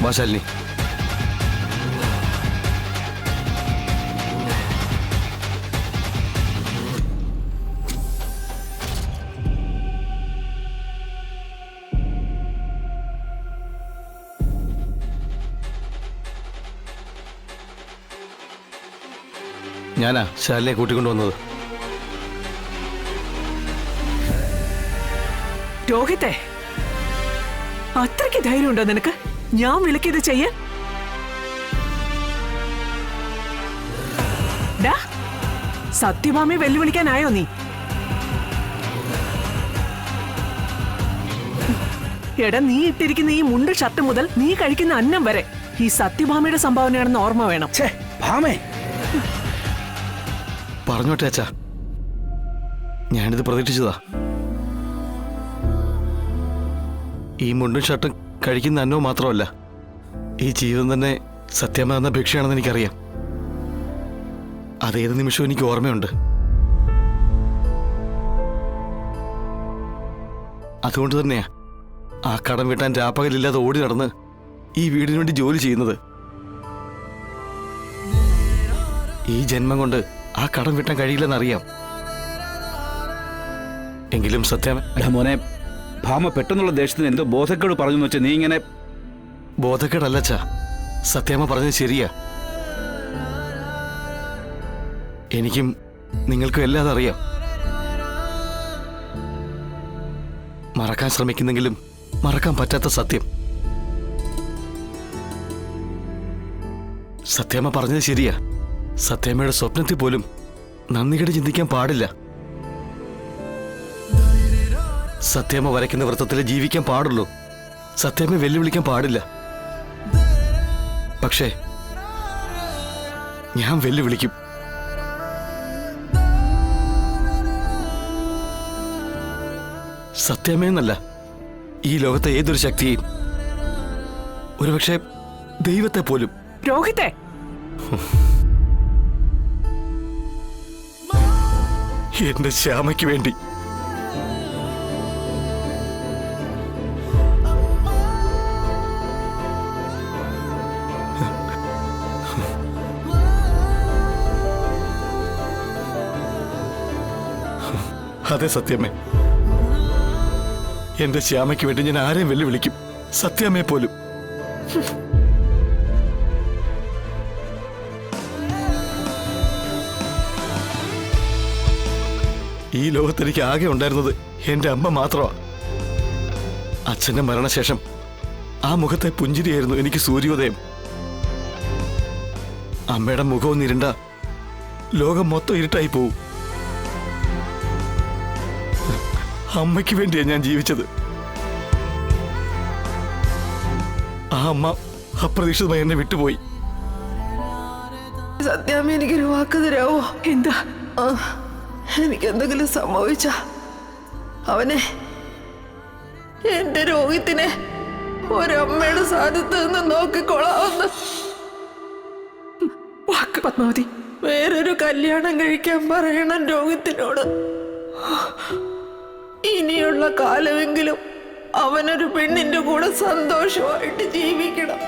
വാ ശാലിനി. ഞാനാ ശാലിനെ കൂട്ടിക്കൊണ്ടുവന്നത്. രോഹിത്തെ, അത്രയ്ക്ക് ധൈര്യമുണ്ടോ നിനക്ക് ഞാൻ വിളിക്കിത് ചെയ്യാൻ? സത്യഭാമയെ വെല്ലുവിളിക്കാനായോ നീ? എടാ, നീ ഇട്ടിരിക്കുന്ന ഈ മുണ്ട് ഷർട്ട് മുതൽ നീ കഴിക്കുന്ന അന്നം വരെ ഈ സത്യഭാമയുടെ സംഭാവനയാണെന്ന് ഓർമ്മ വേണം. പറഞ്ഞോട്ടെ അച്ഛാ, ഞാനിത് പ്രതീക്ഷിച്ചതാ. ഈ മുണ്ടും ഷർട്ടും കഴിക്കുന്ന അന്നവും മാത്രമല്ല, ഈ ജീവിതം തന്നെ സത്യമ്മ എന്ന ഭിക്ഷയാണെന്ന് എനിക്കറിയാം. അതേത് നിമിഷവും എനിക്ക് ഓർമ്മയുണ്ട്. അതുകൊണ്ട് തന്നെയാ ആ കടം വീട്ടാൻ രാപ്പകലില്ലാതെ ഓടി നടന്ന് ഈ വീടിന് വേണ്ടി ജോലി ചെയ്യുന്നത്. ഈ ജന്മം കൊണ്ട് ആ കടം വീട്ടാൻ കഴിയില്ലെന്നറിയാം. എങ്കിലും സത്യമേ മോനെ, ഭാമ പെട്ടെന്നുള്ള ദേഷ്യത്തിന് എന്തോ ബോധക്കേട് പറഞ്ഞു വെച്ചാൽ നീ ഇങ്ങനെ. ബോധക്കേടല്ലച്ചാ, സത്യാമ്മ പറഞ്ഞത് ശരിയാ. എനിക്കും നിങ്ങൾക്കും എല്ലാം അതറിയാം. മറക്കാൻ ശ്രമിക്കുന്നെങ്കിലും മറക്കാൻ പറ്റാത്ത സത്യം. സത്യാമ്മ പറഞ്ഞത് ശരിയാ. സത്യാമ്മയുടെ സ്വപ്നത്തിൽ പോലും നന്ദികേട് ചിന്തിക്കാൻ പാടില്ല. സത്യാമ്മ വരയ്ക്കുന്ന വൃത്തത്തിൽ ജീവിക്കാൻ പാടുള്ളൂ. സത്യാമ്മ വെല്ലുവിളിക്കാൻ പാടില്ല. പക്ഷേ ഞാൻ വെല്ലുവിളിക്കും. സത്യാമ്മയെന്നല്ല, ഈ ലോകത്തെ ഏതൊരു ശക്തിയെയും, ഒരുപക്ഷെ ദൈവത്തെ പോലും. രോഹിത്തെ, എന്റെ ശ്യാമയ്ക്ക് വേണ്ടി അതെ സത്യമേ, എന്റെ ശ്യാമയ്ക്ക് വേണ്ടി ഞാൻ ആരെയും വെല്ലുവിളിക്കും, സത്യമേ പോലും. ഈ ലോകത്തെനിക്ക് ആകെ ഉണ്ടായിരുന്നത് എന്റെ അമ്മ മാത്രമാണ്. അച്ഛന്റെ മരണശേഷം ആ മുഖത്തെ പുഞ്ചിരിയായിരുന്നു എനിക്ക് സൂര്യോദയം. അമ്മയുടെ മുഖവും ഇരുണ്ട ലോകം മൊത്തം ഇരുട്ടായി പോവും. അമ്മയ്ക്ക് വേണ്ടിയാണ് ഞാൻ ജീവിച്ചത്. ആ അമ്മ അപ്രതീക്ഷിതമായി എന്നെ വിട്ടുപോയി. സത്യാമ്മ, എനിക്കൊരു വാക്ക് തരാവോ? എന്താ? എനിക്ക് എന്തെങ്കിലും സംഭവിച്ച അവനെ, എന്റെ രോഹിത്തിനെ ഒരമ്മയുടെ സ്ഥാനത്ത് നിന്ന് നോക്കിക്കൊള്ളാവുന്ന വാക്ക് പത്മാവതി. വേറൊരു കല്യാണം കഴിക്കാൻ പറയണം രോഹിത്തിനോട്. ഇനിയുള്ള കാലമെങ്കിലും അവനൊരു പെണ്ണിന്റെ കൂടെ സന്തോഷമായിട്ട് ജീവിക്കണം.